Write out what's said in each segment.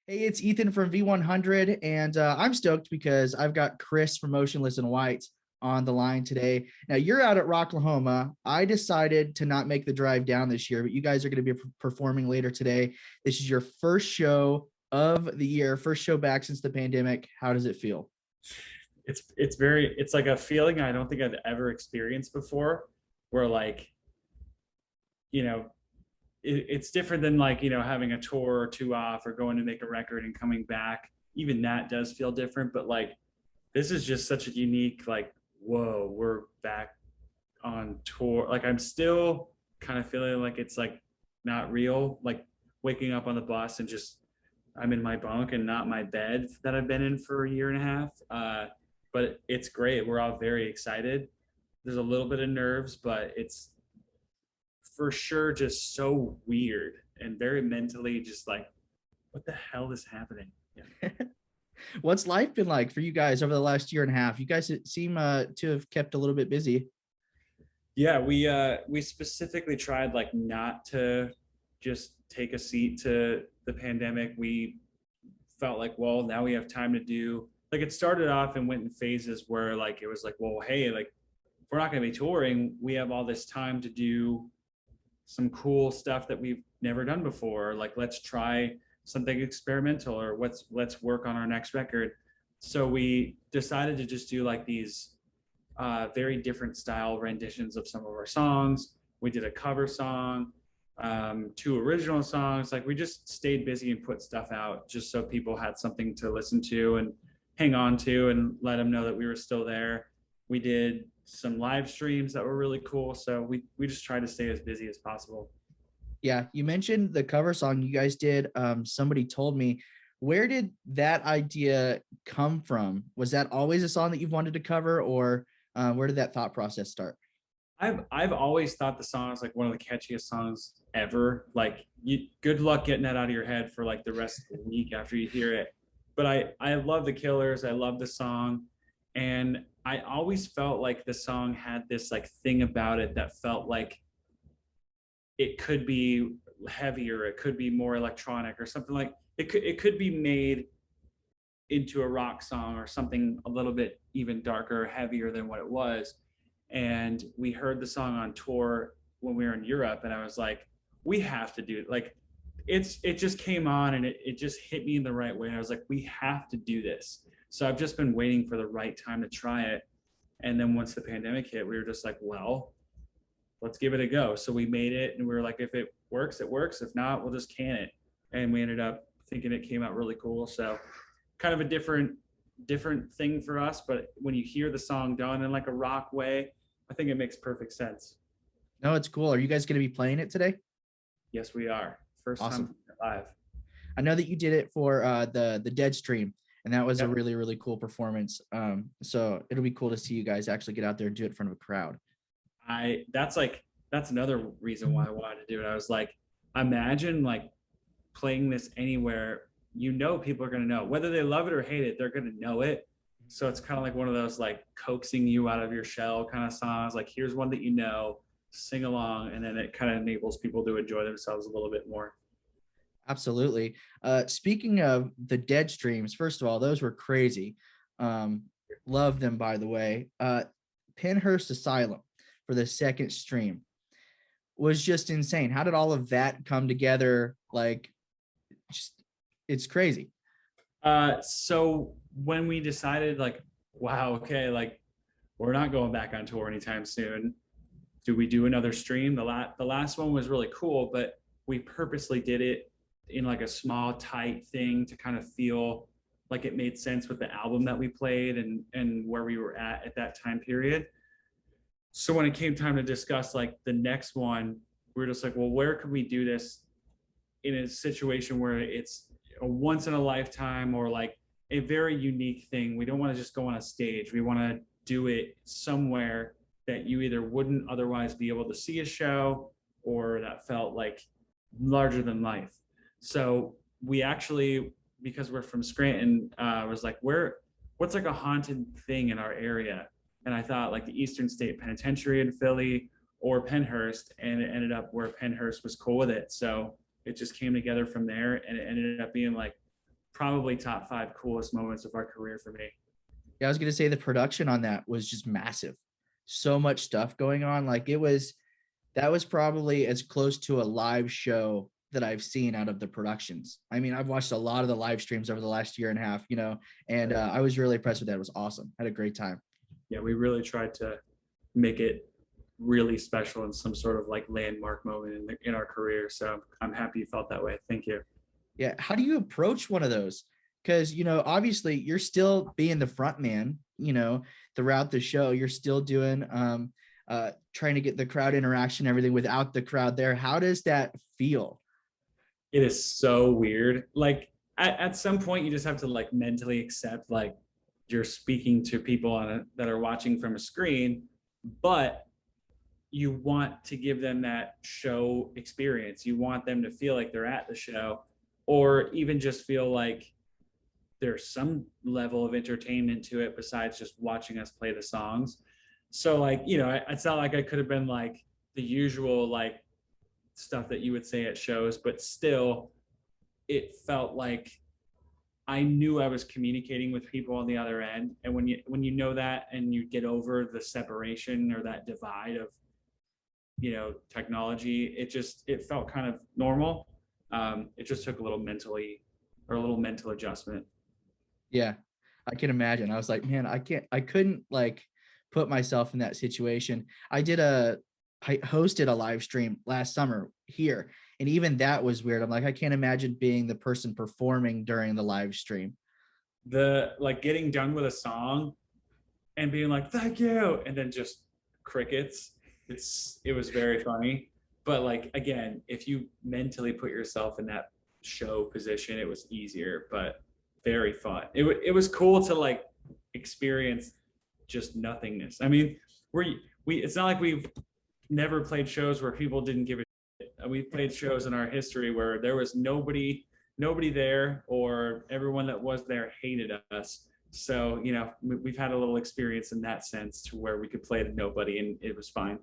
Hey, it's Ethan from V100, and I'm stoked because I've got Chris from Motionless in White on the line today. Now, you're out at Rocklahoma. I decided to not make the drive down this year, but you guys are going to be performing later today. This is your first show of the year, first show back since the pandemic. How does it feel? It's like a feeling I don't think I've ever experienced before, where like, you know, it's different than like, having a tour or two off or going to make a record and coming back. Even that does feel different, but like this is just such a unique, like, whoa, we're back on tour. Like I'm still kind of feeling like it's like not real, like waking up on the bus and just I'm in my bunk and not my bed that I've been in for a year and a half. But it's great. We're all very excited. There's a little bit of nerves, but it's for sure just so weird and very mentally just like, what the hell is happening? Yeah. What's life been like for you guys over the last year and a half? You guys seem to have kept a little bit busy. Yeah, we specifically tried like not to just take a seat to the pandemic. We felt like, well, now we have time to do like it started off and went in phases where like it was like, well, hey, like if we're not going to be touring, we have all this time to do some cool stuff that we've never done before. Like let's try something experimental or let's work on our next record. So we decided to just do like these very different style renditions of some of our songs. We did a cover song, two original songs. Like we just stayed busy and put stuff out just so people had something to listen to and hang on to and let them know that we were still there. We did some live streams that were really cool. So we just tried to stay as busy as possible. Yeah, you mentioned the cover song you guys did. Somebody told me, where did that idea come from? Was that always a song that you've wanted to cover, or where did that thought process start? I've always thought the song is like one of the catchiest songs ever. Like good luck getting that out of your head for like the rest of the week after you hear it. But I love the Killers. I love the song, and I always felt like the song had this like thing about it that felt like it could be heavier, it could be more electronic or something like it could be made into a rock song or something a little bit even darker, heavier than what it was. And we heard the song on tour when we were in Europe, and I was like, we have to do it. Like it just came on and it just hit me in the right way. And I was like, we have to do this. So I've just been waiting for the right time to try it. And then once the pandemic hit, we were just like, well, let's give it a go. So we made it and we were like, if it works, it works. If not, we'll just can it. And we ended up thinking it came out really cool. So kind of a different thing for us. But when you hear the song done in like a rock way, I think it makes perfect sense. No, it's cool. Are you guys going to be playing it today? Yes, we are. First time Awesome. live. I know that you did it for the Dead Stream, and that was a Yep. really cool performance. So it'll be cool to see you guys actually get out there and do it in front of a crowd. That's another reason why I wanted to do it. I was like, imagine like playing this anywhere, people are gonna know. Whether they love it or hate it, they're gonna know it. So it's kind of like one of those like coaxing you out of your shell kind of songs. Like here's one that sing along, and then it kind of enables people to enjoy themselves a little bit more. Absolutely. Speaking of the Dead Streams, first of all, those were crazy. Love them, by the way. Pennhurst Asylum for the second stream was just insane. How did all of that come together? Like, just it's crazy. So when we decided like, wow, okay, like we're not going back on tour anytime soon. Do we do another stream? The last one was really cool, but we purposely did it in like a small, tight thing to kind of feel like it made sense with the album that we played and where we were at that time period. So when it came time to discuss like the next one, we were just like, well, where could we do this in a situation where it's a once in a lifetime or like a very unique thing? We don't want to just go on a stage. We want to do it somewhere that you either wouldn't otherwise be able to see a show or that felt like larger than life. So we actually, because we're from Scranton, was like, what's like a haunted thing in our area? And I thought like the Eastern State Penitentiary in Philly or Pennhurst, and it ended up where Pennhurst was cool with it. So it just came together from there, and it ended up being like probably top 5 coolest moments of our career for me. Yeah, I was gonna say the production on that was just massive. So much stuff going on. Like that was probably as close to a live show that I've seen out of the productions. I mean, I've watched a lot of the live streams over the last year and a half, and I was really impressed with that. It was awesome. Had a great time. Yeah, we really tried to make it really special and some sort of like landmark moment in our career. So I'm happy you felt that way. Thank you. Yeah. How do you approach one of those? Because, obviously you're still being the front man, throughout the show. You're still doing, trying to get the crowd interaction, everything without the crowd there. How does that feel? It is so weird. Like at some point you just have to like mentally accept like you're speaking to people that are watching from a screen, but you want to give them that show experience. You want them to feel like they're at the show, or even just feel like there's some level of entertainment to it besides just watching us play the songs. So like, it's not like I could have been like the usual like stuff that you would say at shows, but still it felt like I knew I was communicating with people on the other end. And when you know that and you get over the separation or that divide of technology, it felt kind of normal. It just took a little mental adjustment. Yeah, I can imagine. I was like, man, I couldn't like put myself in that situation. I hosted a live stream last summer here, and even that was weird. I'm like, I can't imagine being the person performing during the live stream. The like getting done with a song and being like, thank you, and then just crickets. It was very funny. But like, again, if you mentally put yourself in that show position, it was easier, but very fun. It was cool to like experience just nothingness. I mean, it's not like we've never played shows where people didn't give a shit. We've played shows in our history where there was nobody there, or everyone that was there hated us. So, we've had a little experience in that sense to where we could play to nobody and it was fine.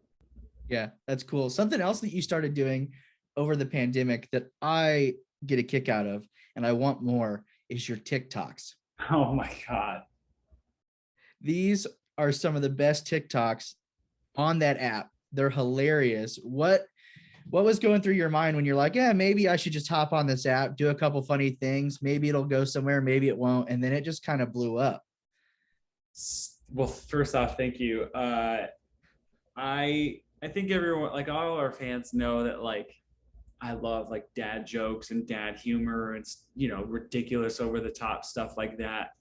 Yeah, that's cool. Something else that you started doing over the pandemic that I get a kick out of and I want more is your TikToks. Oh my God. These are some of the best TikToks on that app. They're hilarious. What was going through your mind when you're like, yeah, maybe I should just hop on this app, do a couple funny things. Maybe it'll go somewhere, maybe it won't. And then it just kind of blew up. Well, first off, thank you. I think everyone, like all our fans, know that like I love like dad jokes and dad humor and ridiculous over the top stuff like that.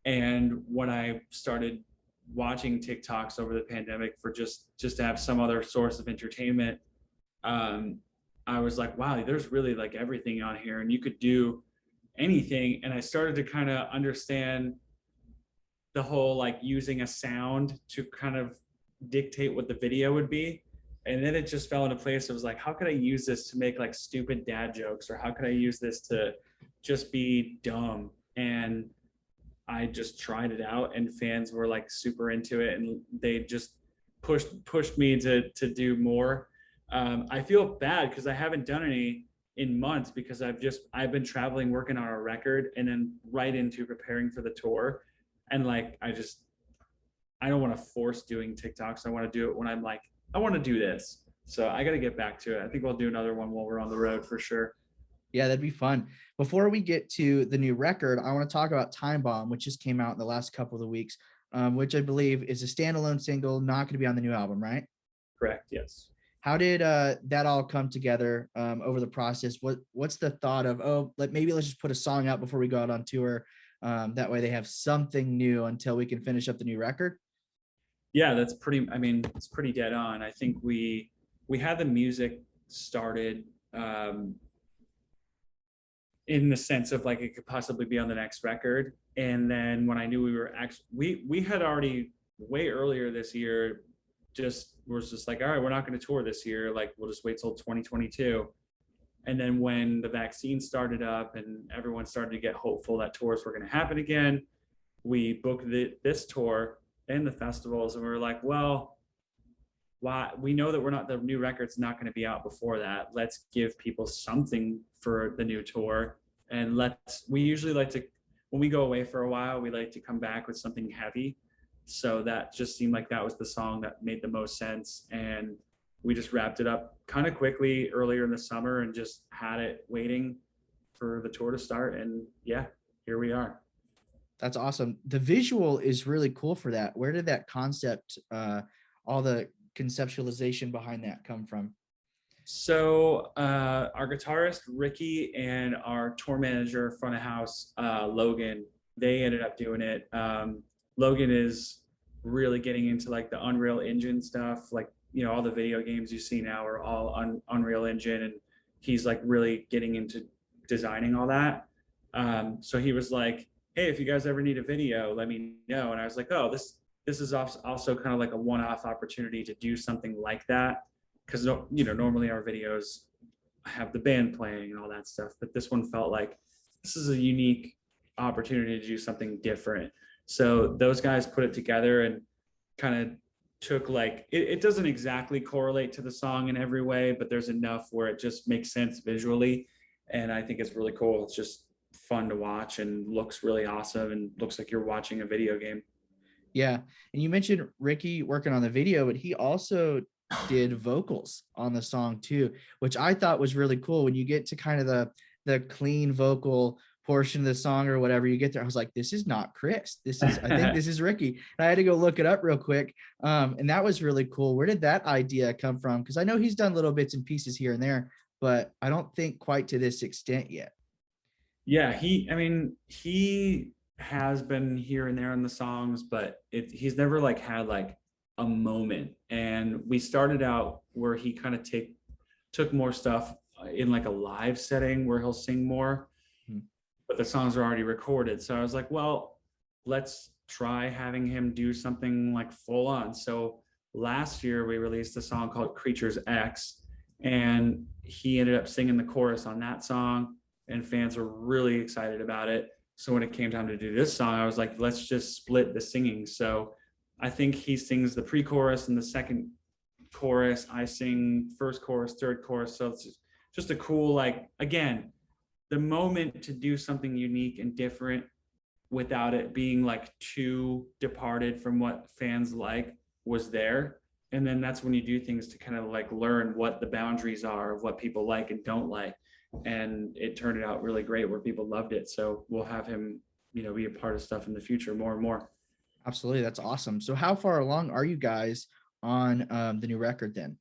And when I started watching TikToks over the pandemic for just to have some other source of entertainment, I was like, wow, there's really like everything on here and you could do anything. And I started to kind of understand the whole like using a sound to kind of dictate what the video would be. And then it just fell into place. It was like, how could I use this to make like stupid dad jokes, or how could I use this to just be dumb? And I just tried it out and fans were like super into it and they just pushed me to do more. I feel bad because I haven't done any in months because I've been traveling, working on a record, and then right into preparing for the tour. And like, I don't want to force doing TikToks. I want to do it when I'm like, I want to do this. So I got to get back to it. I think we'll do another one while we're on the road for sure. Yeah, that'd be fun. Before we get to the new record, I want to talk about Time Bomb, which just came out in the last couple of weeks, which I believe is a standalone single, not going to be on the new album, right? Correct. Yes. How did that all come together over the process? What's the thought of, maybe let's just put a song out before we go out on tour. That way they have something new until we can finish up the new record. Yeah, it's pretty dead on. I think we had the music started in the sense of like it could possibly be on the next record. And then when I knew we had already way earlier this year was just like, all right, we're not going to tour this year. Like we'll just wait till 2022. And then when the vaccine started up and everyone started to get hopeful that tours were going to happen again, we booked this tour and the festivals, and we were like, well, why? We know that the new record's not going to be out before that. Let's give people something for the new tour. and we usually like to, when we go away for a while, we like to come back with something heavy. So that just seemed like that was the song that made the most sense. And we just wrapped it up kind of quickly earlier in the summer and just had it waiting for the tour to start. And yeah, here we are. That's awesome. The visual is really cool for that. Where did that concept, all the conceptualization behind that come from? So our guitarist Ricky and our tour manager front of house Logan, they ended up doing it. Logan is really getting into like the Unreal Engine stuff, like, you know, all the video games you see now are all Unreal Engine, and he's like really getting into designing all that. So he was like, hey, if you guys ever need a video, let me know. And I was like, oh, this is also kind of like a one-off opportunity to do something like that, because, you know, normally our videos have the band playing and all that stuff, but this one felt like this is a unique opportunity to do something different. So those guys put it together and kind of took like, it doesn't exactly correlate to the song in every way, but there's enough where it just makes sense visually. And I think it's really cool. It's just fun to watch and looks really awesome and looks like you're watching a video game. Yeah. And you mentioned Ricky working on the video, but he also did vocals on the song too, which I thought was really cool. When you get to kind of the clean vocal portion of the song or whatever, you get there, I was like, this is not Chris. This is, I think this is Ricky. And I had to go look it up real quick. And that was really cool. Where did that idea come from? Because I know he's done little bits and pieces here and there, but I don't think quite to this extent yet. Yeah, he has been here and there in the songs, but he's never like had like a moment. And we started out where he kind of took more stuff in like a live setting where he'll sing more, but the songs are already recorded. So I was like, well, let's try having him do something like full on. So last year we released a song called Creatures X, and he ended up singing the chorus on that song, and fans were really excited about it. So when it came time to do this song, I was like, let's just split the singing. So I think he sings the pre-chorus and the second chorus. I sing first chorus, third chorus. So it's just a cool, like, again, the moment to do something unique and different without it being like too departed from what fans like was there. And then that's when you do things to kind of like learn what the boundaries are of what people like and don't like. And it turned out really great where people loved it. So we'll have him, you know, be a part of stuff in the future more and more. Absolutely. That's awesome. So how far along are you guys on the new record then?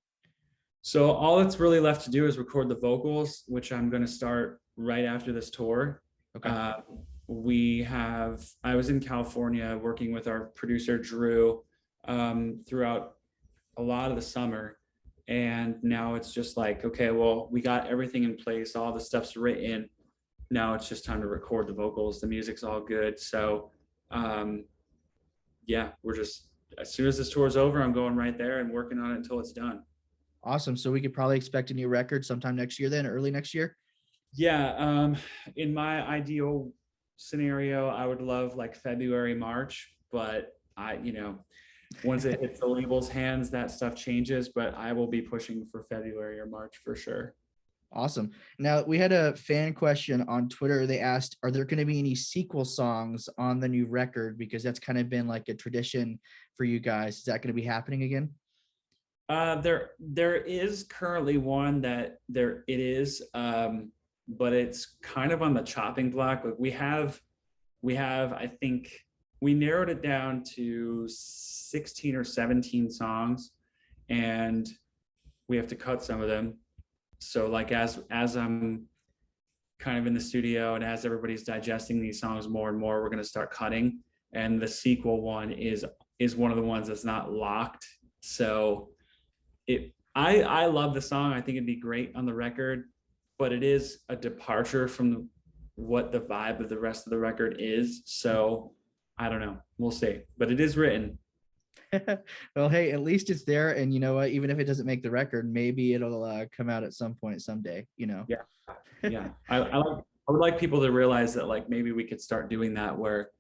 So all that's really left to do is record the vocals, which I'm going to start right after this tour. Okay. I was in California working with our producer, Drew, throughout a lot of the summer. And now it's just like, okay, well, we got everything in place. All the stuff's written. Now it's just time to record the vocals. The music's all good. So, yeah, we're just, as soon as this tour is over, I'm going right there and working on it until it's done. Awesome. So we could probably expect a new record sometime next year then, early next year? Yeah. In my ideal scenario, I would love like February, March, but once it hits the label's hands, that stuff changes, but I will be pushing for February or March for sure. Awesome. Now, we had a fan question on Twitter. They asked, are there going to be any sequel songs on the new record? Because that's kind of been like a tradition for you guys. Is that going to be happening again? There is currently one that it is, but it's kind of on the chopping block. Like we have, I think we narrowed it down to 16 or 17 songs, and we have to cut some of them. So like as I'm kind of in the studio and as everybody's digesting these songs more and more, we're going to start cutting. And the sequel one is one of the ones that's not locked. So I love the song. I think it'd be great on the record, but it is a departure from what the vibe of the rest of the record is. So I don't know. We'll see. But it is written. Well, hey, at least it's there. And you know what? Even if it doesn't make the record, maybe it'll come out at some point someday, you know? Yeah. Yeah. I would like people to realize that like maybe we could start doing that where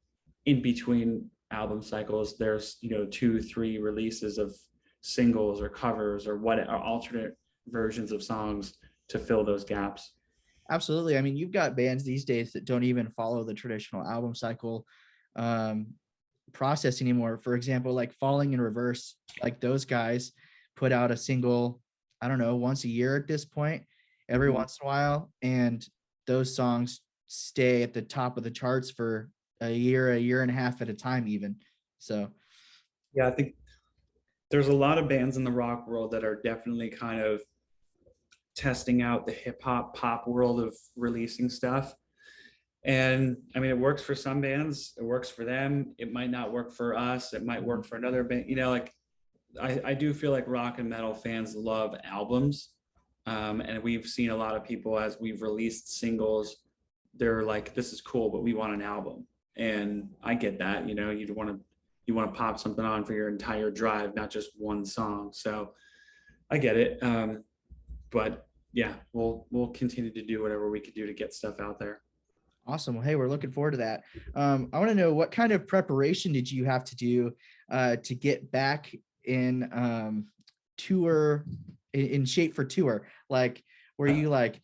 in between album cycles, there's, 2-3 releases of singles or covers or alternate versions of songs to fill those gaps. Absolutely. I mean, you've got bands these days that don't even follow the traditional album cycle um, process anymore. For example, like Falling in Reverse, like those guys put out a single, I don't know, once a year at this point, every Mhm. once in a while. And those songs stay at the top of the charts for a year and a half at a time, even. So, Yeah, I think there's a lot of bands in the rock world that are definitely kind of testing out the hip hop pop world of releasing stuff. And I mean, it works for some bands, it works for them. It might not work for us, it might work for another band. You know, like I do feel like rock and metal fans love albums. And we've seen a lot of people as we've released singles, they're like, this is cool, but we want an album. And I get that, you know, you want to pop something on for your entire drive, not just one song. So I get it. But yeah, we'll continue to do whatever we could do to get stuff out there. awesome. Well, hey, we're looking forward to that. I want to know, what kind of preparation did you have to do to get back in tour, in shape for tour? Like, were you like,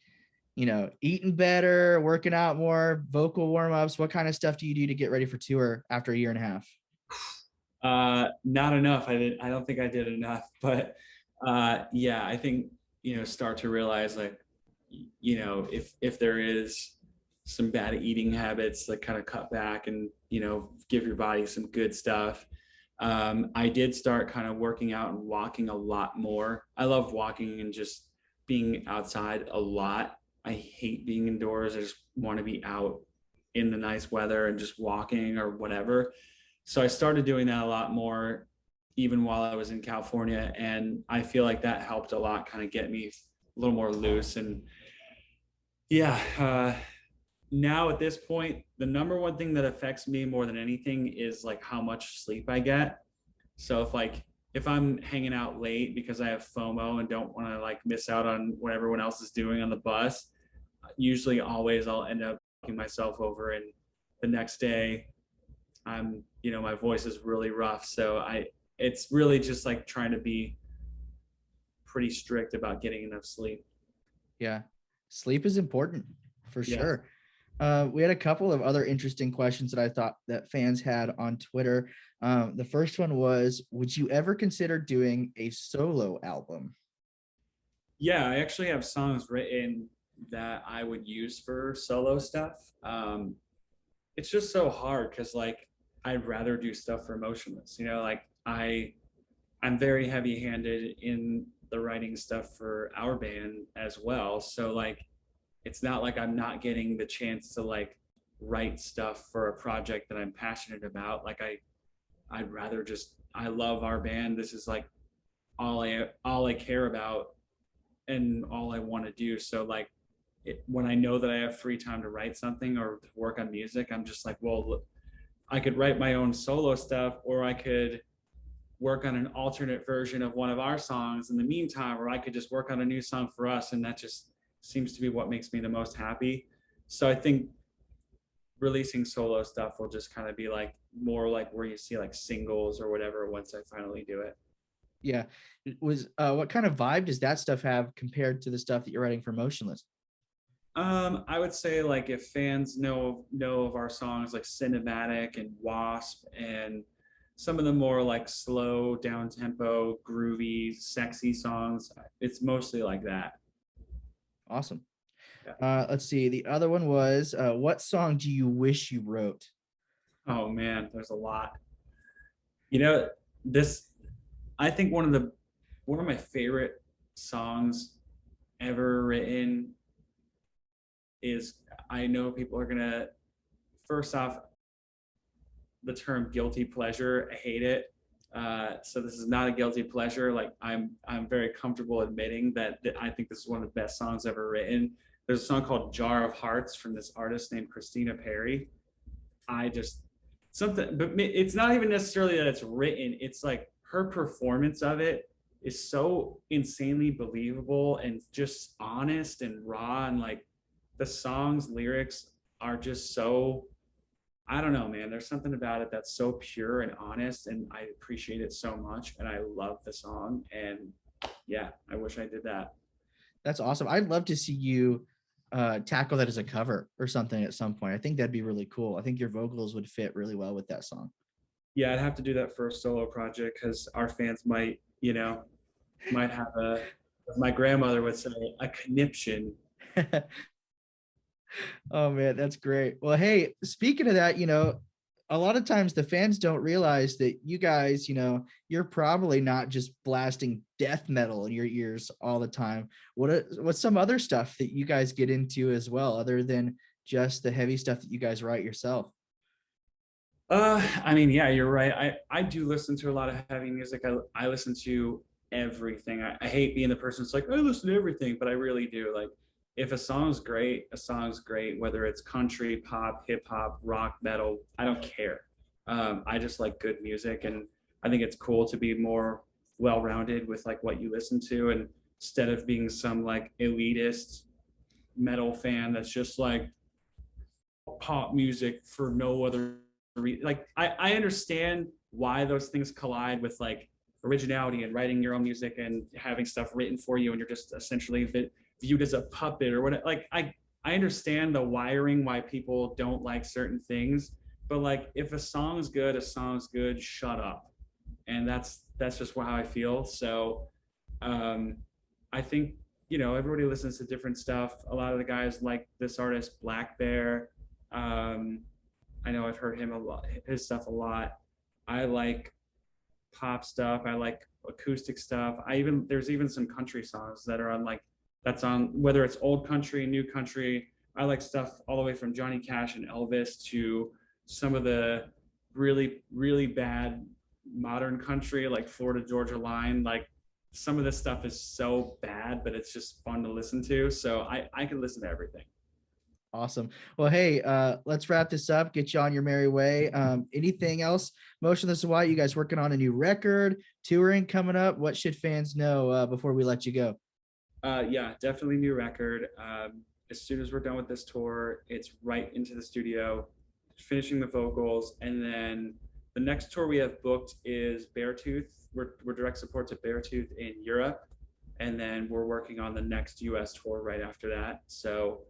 eating better, working out more, vocal warm-ups? What kind of stuff do you do to get ready for tour after a year and a half? Not enough. I don't think I did enough, but yeah, I think, you know, start to realize like, you know, if there is some bad eating habits, like kind of cut back and, you know, give your body some good stuff. I did start kind of working out and walking a lot more. I love walking and just being outside a lot. I hate being indoors. I just want to be out in the nice weather and just walking or whatever. So I started doing that a lot more even while I was in California. And I feel like that helped a lot, kind of get me a little more loose. And yeah, now at this point, the number one thing that affects me more than anything is like how much sleep I get. So if I'm hanging out late because I have FOMO and don't want to like miss out on what everyone else is doing on the bus, usually always I'll end up fucking myself over, and the next day you know, my voice is really rough. So it's really just like trying to be pretty strict about getting enough sleep. Yeah, sleep is important for Yeah. sure. We had a couple of other interesting questions that I thought that fans had on Twitter. The first one was, would you ever consider doing a solo album? Yeah, I actually have songs written that I would use for solo stuff. It's just so hard because like I'd rather do stuff for Motionless. You know, like I'm very heavy handed in the writing stuff for our band as well. So like it's not like I'm not getting the chance to like write stuff for a project that I'm passionate about. Like I'd rather just, I love our band. This is like all I care about and all I want to do. So like when I know that I have free time to write something or work on music, I'm just like, well, I could write my own solo stuff, or I could work on an alternate version of one of our songs in the meantime, or I could just work on a new song for us. And that just seems to be what makes me the most happy. So I think releasing solo stuff will just kind of be like more like where you see like singles or whatever once I finally do it. Yeah. It was what kind of vibe does that stuff have compared to the stuff that you're writing for Motionless? I would say like if fans know of our songs like Cinematic and Wasp and some of the more like slow, down tempo, groovy, sexy songs, it's mostly like that. Awesome. Yeah. Let's see. The other one was, what song do you wish you wrote? Oh man, there's a lot. You know, this I think one of my favorite songs ever written is, I know people are gonna, first off, the term guilty pleasure, I hate it. So this is not a guilty pleasure. Like I'm very comfortable admitting that I think this is one of the best songs ever written. There's a song called Jar of Hearts from this artist named Christina Perry. I just something, but it's not even necessarily that it's written. It's like her performance of it is so insanely believable and just honest and raw, and like the song's lyrics are just so, I don't know, man. There's something about it that's so pure and honest, and I appreciate it so much. And I love the song. And yeah, I wish I did that. That's awesome. I'd love to see you tackle that as a cover or something at some point. I think that'd be really cool. I think your vocals would fit really well with that song. Yeah, I'd have to do that for a solo project because our fans might, might have my grandmother would say, a conniption. Oh man, that's great. Well, hey, speaking of that, a lot of times the fans don't realize that you guys, you're probably not just blasting death metal in your ears all the time. What's some other stuff that you guys get into as well, other than just the heavy stuff that you guys write yourself? I mean, yeah, you're right. I do listen to a lot of heavy music. I listen to everything. I hate being the person that's like, I listen to everything, but I really do. Like, if a song's great, a song's great, whether it's country, pop, hip hop, rock, metal, I don't care. I just like good music, and I think it's cool to be more well-rounded with like what you listen to, and instead of being some like elitist metal fan that's just like pop music for no other like I understand why those things collide with like originality and writing your own music and having stuff written for you, and you're just essentially viewed as a puppet or what. Like I understand the wiring why people don't like certain things, but like if a song's good, a song's good. Shut up, and that's just how I feel. So I think everybody listens to different stuff. A lot of the guys like this artist Black Bear. I know I've heard him a lot, his stuff a lot. I like pop stuff. I like acoustic stuff. There's even some country songs that are on that's on, whether it's old country, new country. I like stuff all the way from Johnny Cash and Elvis to some of the really, really bad modern country like Florida Georgia Line. Like some of this stuff is so bad, but it's just fun to listen to. So I can listen to everything. Awesome. Well, hey, let's wrap this up, get you on your merry way. Anything else? Motionless in White, you guys working on a new record, touring coming up? What should fans know before we let you go? Yeah, definitely new record. As soon as we're done with this tour, it's right into the studio, finishing the vocals, and then the next tour we have booked is Beartooth. We're direct support to Beartooth in Europe, and then we're working on the next US tour right after that. So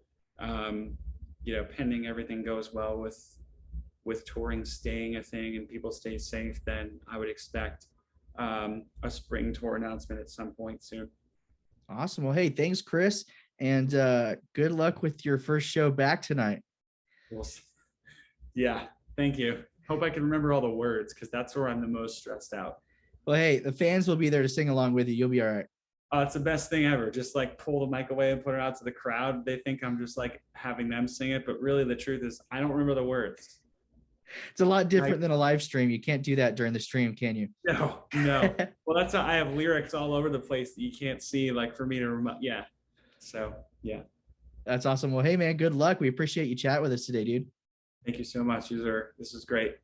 pending everything goes well with touring staying a thing and people stay safe, then I would expect a spring tour announcement at some point soon. Awesome. Well, hey, thanks, Chris, and good luck with your first show back tonight. Well, yeah, thank you. Hope I can remember all the words because that's where I'm the most stressed out. Well, hey, the fans will be there to sing along with you. You'll be all right. It's the best thing ever. Just like pull the mic away and put it out to the crowd. They think I'm just like having them sing it, but really the truth is I don't remember the words. It's a lot different than a live stream. You can't do that during the stream, can you? No. Well, that's how I have lyrics all over the place that you can't see, like for me to remember. Yeah. So yeah. That's awesome. Well, hey man, good luck. We appreciate you chat with us today, dude. Thank you so much. This is great.